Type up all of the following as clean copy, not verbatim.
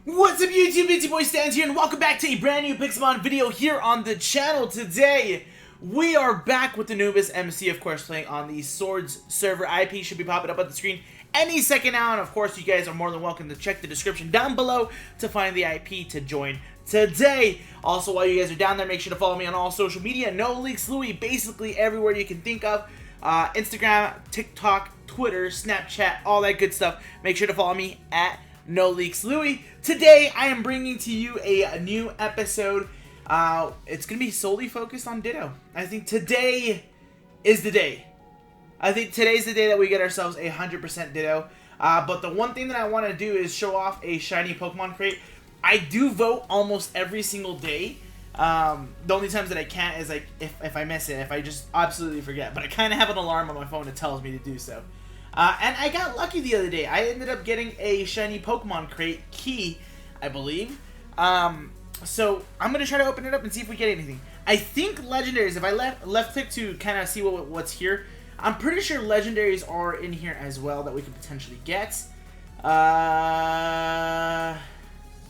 What's up YouTube, it's your boy StanZZ here, and welcome back to a brand new Pixelmon video here on the channel. Today, we are back with AnubisMC, of course, playing on the Swords server. IP should be popping up on the screen any second now, and of course, you guys are more than welcome to check the description down below to find the IP to join today. Also, while you guys are down there, make sure to follow me on all social media. No Leaks Louie, basically everywhere you can think of. Instagram, TikTok, Twitter, Snapchat, all that good stuff. Make sure to follow me at No Leaks Louie. Today, I am bringing to you a new episode. It's going to be solely focused on Ditto. I think today is the day. I think today's the day that we get ourselves 100% Ditto. But the one thing that I want to do is show off a shiny Pokemon crate. I do vote almost every single day. The only times that I can't is like if I miss it, if I just absolutely forget. But I kind of have an alarm on my phone that tells me to do so. And I got lucky the other day. I ended up getting a shiny Pokemon crate key, I believe. So I'm going to try to open it up and see if we get anything. I think legendaries, if I left click to kind of see what's here, I'm pretty sure legendaries are in here as well that we could potentially get.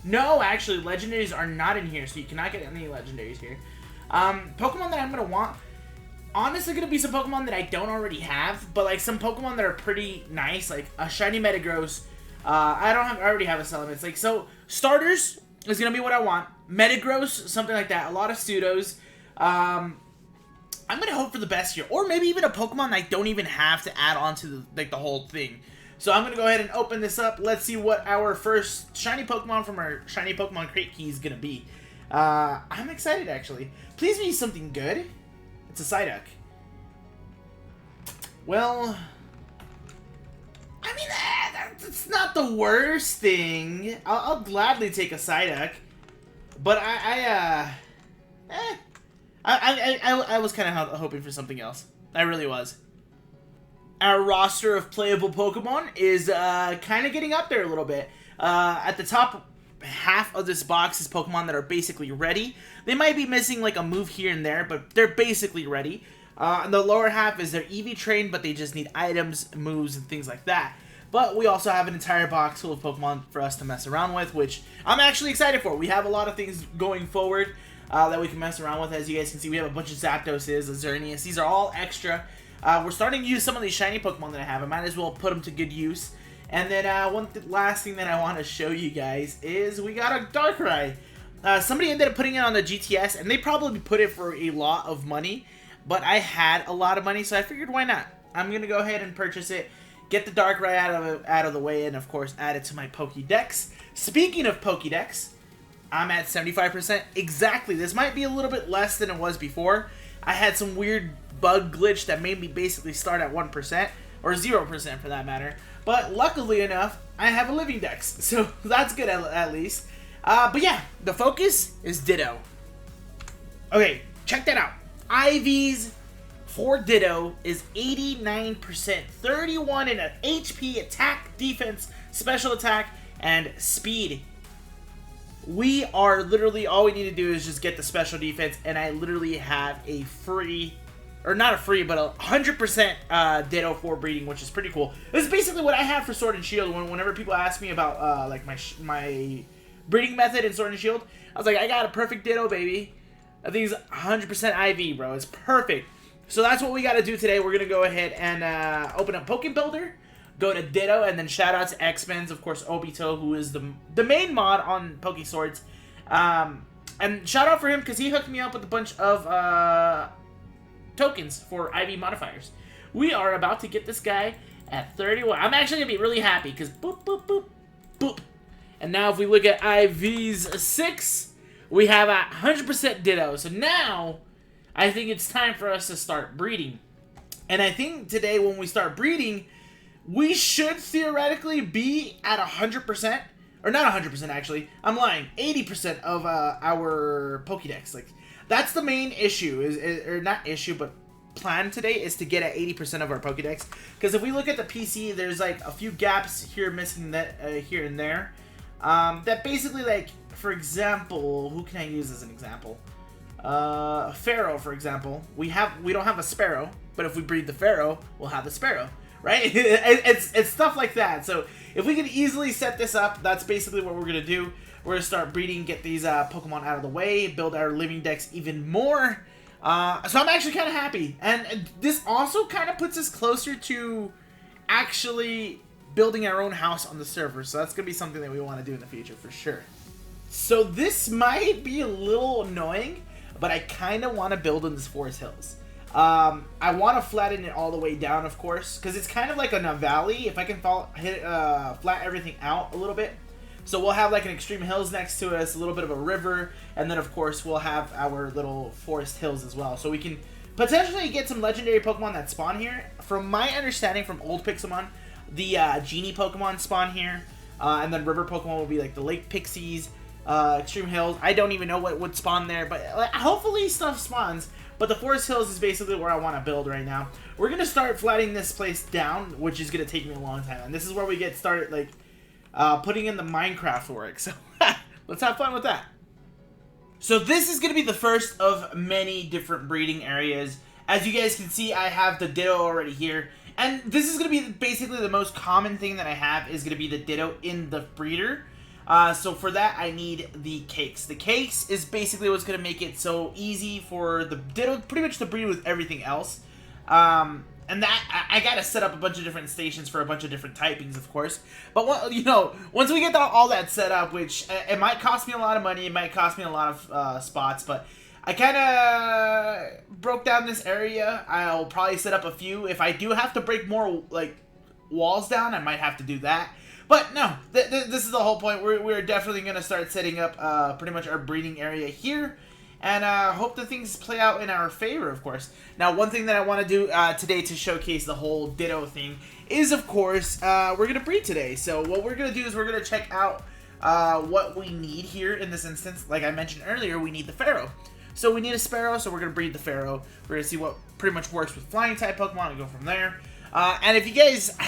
No, actually, legendaries are not in here, so you cannot get any legendaries here. Pokemon that I'm going to want, honestly, going to be some Pokemon that I don't already have, but like some Pokemon that are pretty nice, like a shiny Metagross. I already have a Salamence. Like, so starters is going to be what I want. Metagross, something like that. A lot of pseudos. I'm going to hope for the best here, or maybe even a Pokemon that I don't even have to add on to the whole thing. So I'm going to go ahead and open this up. Let's see what our first shiny Pokemon from our shiny Pokemon crate key is going to be. I'm excited, actually. Please be something good. It's a Psyduck. Well, I mean, that's not the worst thing. I'll gladly take a Psyduck, but I was kind of hoping for something else. I really was. Our roster of playable Pokemon is kind of getting up there a little bit. At the top half of this box is Pokemon that are basically ready. They might be missing like a move here and there, but they're basically ready. And the lower half is they're EV trained, but they just need items, moves, and things like that. But we also have an entire box full of Pokemon for us to mess around with, which I'm actually excited for. We have a lot of things going forward that we can mess around with. As you guys can see, we have a bunch of Zapdoses, Azernius. These are all extra. We're starting to use some of these shiny Pokemon that I have. I might as well put them to good use. And then last thing that I want to show you guys is we got a Darkrai. Somebody ended up putting it on the GTS, and they probably put it for a lot of money. But I had a lot of money, so I figured why not? I'm going to go ahead and purchase it, get the Darkrai out of the way, and of course add it to my Pokédex. Speaking of Pokédex, I'm at 75% exactly. This might be a little bit less than it was before. I had some weird bug glitch that made me basically start at 1%, or 0% for that matter. But luckily enough, I have a living dex, so that's good at least. But yeah, the focus is Ditto. Okay, check that out. IVs for Ditto is 89%, 31 in HP, attack, defense, special attack, and speed. We are literally, all we need to do is just get the special defense, and I literally have a free, or not a free, but a 100% Ditto for breeding, which is pretty cool. This is basically what I have for Sword and Shield. Whenever people ask me about like my breeding method in Sword and Shield, I was like, I got a perfect Ditto, baby. I think it's 100% IV, bro. It's perfect. So that's what we got to do today. We're going to go ahead and open up PokeBuilder, go to Ditto, and then shout out to X-Men's, of course, Obito, who is the main mod on Poke Swords. And shout out for him because he hooked me up with a bunch of tokens for IV modifiers. We are about to get this guy at 31. I'm actually going to be really happy because boop, boop, boop, boop. And now if we look at IVs 6, we have a 100% Ditto. So now I think it's time for us to start breeding. And I think today when we start breeding, we should theoretically be at 100%. Or not 100% actually. I'm lying. 80% of our Pokédex. Like, that's the main issue. Or not issue, but plan today is to get at 80% of our Pokédex. Because if we look at the PC, there's like a few gaps here missing that here and there. That basically, like, for example, who can I use as an example? Pharaoh, for example. We don't have a Sparrow, but if we breed the Pharaoh, we'll have the Sparrow, right? it's stuff like that. So if we can easily set this up, that's basically what we're going to do. We're going to start breeding, get these Pokemon out of the way, build our living decks even more. So I'm actually kind of happy. And this also kind of puts us closer to actually building our own house on the server. So that's going to be something that we want to do in the future for sure. So this might be a little annoying, but I kind of want to build in this Forest Hills. I want to flatten it all the way down, of course, because it's kind of like a valley. If I can flat everything out a little bit. So we'll have like an extreme hills next to us, a little bit of a river, and then of course we'll have our little forest hills as well. So we can potentially get some legendary Pokemon that spawn here. From my understanding from old Pixelmon, the Genie Pokemon spawn here, and then river Pokemon will be like the Lake Pixies, Extreme Hills. I don't even know what would spawn there, but hopefully stuff spawns. But the Forest Hills is basically where I want to build right now. We're going to start flattening this place down, which is going to take me a long time. And this is where we get started, like, putting in the Minecraft work. So, let's have fun with that. So this is going to be the first of many different breeding areas. As you guys can see, I have the Ditto already here. And this is going to be basically the most common thing that I have is going to be the Ditto in the breeder. So for that, I need the cakes. The cakes is basically what's going to make it so easy for the Ditto pretty much to breed with everything else. And that, I got to set up a bunch of different stations for a bunch of different typings, of course. But, you know, once we get all that set up, which it might cost me a lot of money, it might cost me a lot of spots, but I kind of broke down this area. I'll probably set up a few. If I do have to break more, like, walls down, I might have to do that. But no, this is the whole point. We're definitely going to start setting up pretty much our breeding area here. And hope that things play out in our favor, of course. Now, one thing that I want to do today to showcase the whole Ditto thing is, of course, we're going to breed today. So what we're going to do is we're going to check out what we need here in this instance. Like I mentioned earlier, we need the Pharaoh. So we need a Sparrow, so we're going to breed the Pharaoh. We're going to see what pretty much works with flying type Pokemon and go from there. And if you guys,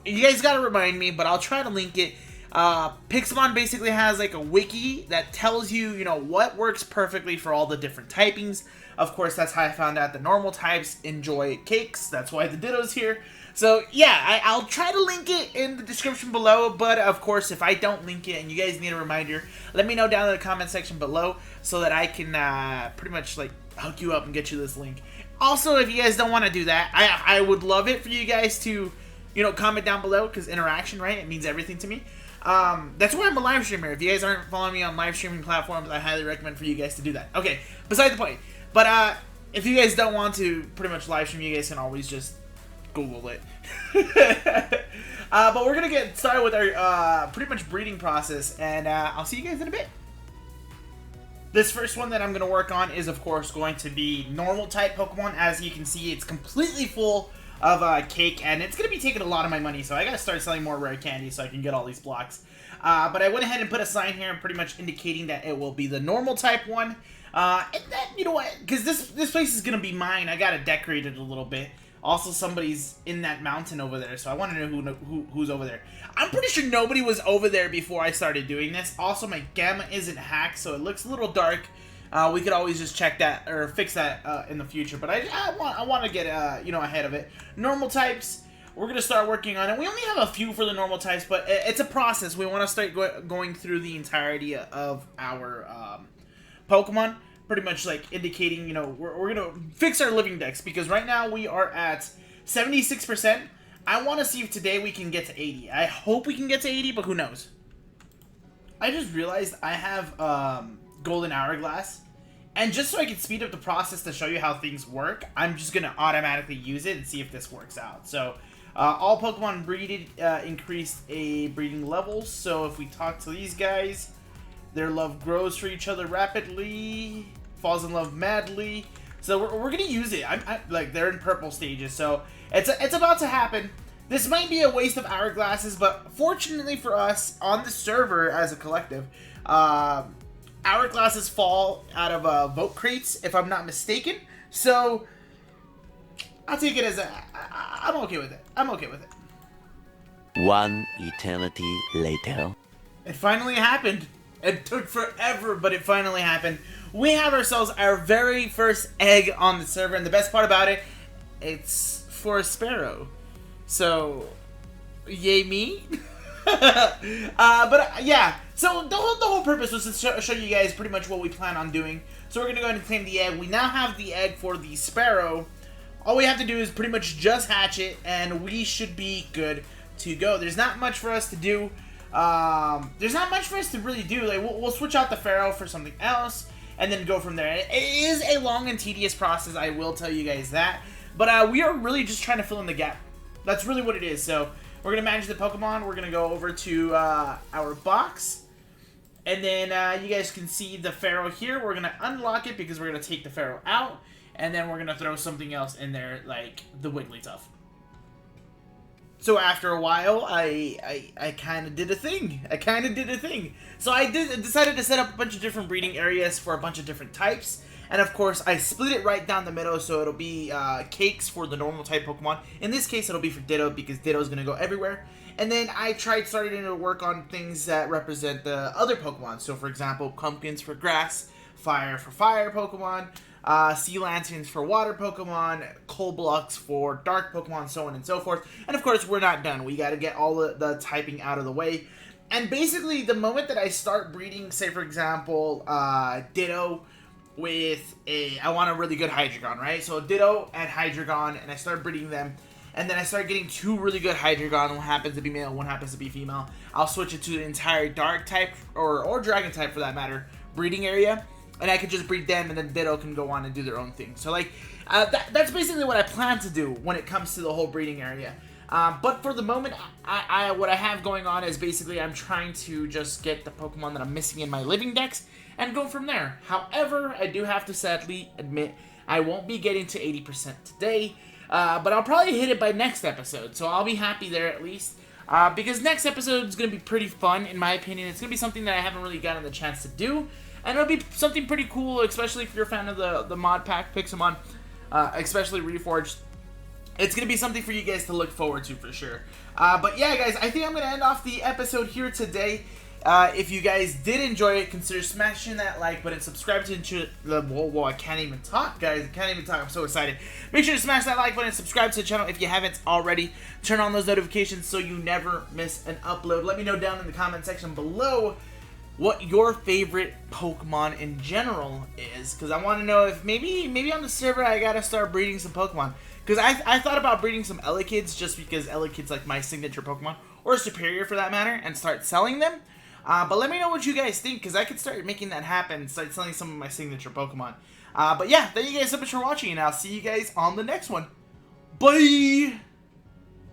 you guys got to remind me, but I'll try to link it. Pixelmon basically has like a wiki that tells you, you know, what works perfectly for all the different typings. Of course, that's how I found out the normal types enjoy cakes. That's why the Ditto's here. So yeah, I'll try to link it in the description below. But of course, if I don't link it and you guys need a reminder, let me know down in the comment section below so that I can pretty much like hook you up and get you this link. Also, if you guys don't want to do that, I would love it for you guys to, you know, comment down below because interaction, right? It means everything to me. That's why I'm a live streamer. If you guys aren't following me on live streaming platforms, I highly recommend for you guys to do that. Okay, beside the point. But if you guys don't want to pretty much live stream, you guys can always just Google it. But we're gonna get started with our pretty much breeding process, and I'll see you guys in a bit. This first one that I'm gonna work on is, of course, going to be normal type Pokemon. As you can see, it's completely full of cake, and it's going to be taking a lot of my money, so I got to start selling more rare candy so I can get all these blocks. But I went ahead and put a sign here pretty much indicating that it will be the normal type one. And then, you know what, because this place is going to be mine, I got to decorate it a little bit. Also, somebody's in that mountain over there, so I want to know who's over there. I'm pretty sure nobody was over there before I started doing this. Also, my gamma isn't hacked, so it looks a little dark. We could always just check that or fix that in the future, but I want to get you know, ahead of it. Normal types, we're gonna start working on it. We only have a few for the normal types, but it's a process. We want to start going through the entirety of our Pokemon, pretty much like indicating, you know, we're gonna fix our living decks because right now we are at 76%. I want to see if today we can get to 80. I hope we can get to 80, but who knows? I just realized I have Golden Hourglass, and just so I can speed up the process to show you how things work, I'm just gonna automatically use it and see if this works out. So all Pokemon breeded increased a breeding level, so if we talk to these guys, their love grows for each other rapidly, falls in love madly. So we're gonna use it. I'm like, they're in purple stages, so it's about to happen. This might be a waste of hourglasses, but fortunately for us on the server as a collective, hourglasses fall out of vote crates, if I'm not mistaken. So I'll take it as I'm okay with it. I'm okay with it. One eternity later. It finally happened. It took forever, but it finally happened. We have ourselves our very first egg on the server, and the best part about it, it's for a Sparrow. So, yay me. Yeah, so the whole purpose was to show you guys pretty much what we plan on doing. So we're going to go ahead and claim the egg. We now have the egg for the Sparrow. All we have to do is pretty much just hatch it, and we should be good to go. There's not much for us to do. There's not much for us to really do. Like we'll switch out the Pharaoh for something else, and then go from there. It is a long and tedious process, I will tell you guys that. But we are really just trying to fill in the gap. That's really what it is. So we're going to manage the Pokemon. We're going to go over to our box. And then you guys can see the Pharaoh here. We're going to unlock it because we're going to take the Pharaoh out. And then we're going to throw something else in there like the Wigglytuff. So after a while, I kind of did a thing. So I decided to set up a bunch of different breeding areas for a bunch of different types. And of course, I split it right down the middle, so it'll be cakes for the normal type Pokemon. In this case, it'll be for Ditto, because Ditto is going to go everywhere. And then I started to work on things that represent the other Pokemon. So for example, pumpkins for grass, fire for fire Pokemon, sea lanterns for water Pokemon, coal blocks for dark Pokemon, so on and so forth. And of course, we're not done. We got to get all the typing out of the way. And basically, the moment that I start breeding, say for example, Ditto with I want a really good Hydreigon, right? So Ditto and Hydreigon, and I start breeding them, and then I start getting two really good Hydreigon. One happens to be male, one happens to be female. I'll switch it to the entire Dark type, or Dragon type for that matter, breeding area, and I could just breed them, and then Ditto can go on and do their own thing. So like, that's basically what I plan to do when it comes to the whole breeding area. But for the moment, what I have going on is basically I'm trying to just get the Pokemon that I'm missing in my living dex and go from there. However, I do have to sadly admit I won't be getting to 80% today, but I'll probably hit it by next episode, so I'll be happy there at least. Because next episode is going to be pretty fun, in my opinion. It's going to be something that I haven't really gotten the chance to do, and it'll be something pretty cool, especially if you're a fan of the mod pack Pixelmon, especially Reforged. It's going to be something for you guys to look forward to for sure. But yeah, guys, I think I'm going to end off the episode here today. If you guys did enjoy it, consider smashing that like button, subscribe to the whoa, I can't even talk, guys. I can't even talk. I'm so excited. Make sure to smash that like button, subscribe to the channel if you haven't already. Turn on those notifications so you never miss an upload. Let me know down in the comment section below what your favorite Pokemon in general is, because I want to know if maybe on the server I gotta start breeding some Pokemon. Because I thought about breeding some Elekid's just because Elekid's like my signature Pokemon, or Superior for that matter, and start selling them. But let me know what you guys think, because I could start making that happen, start selling some of my signature Pokemon. But yeah, thank you guys so much for watching, and I'll see you guys on the next one. Bye!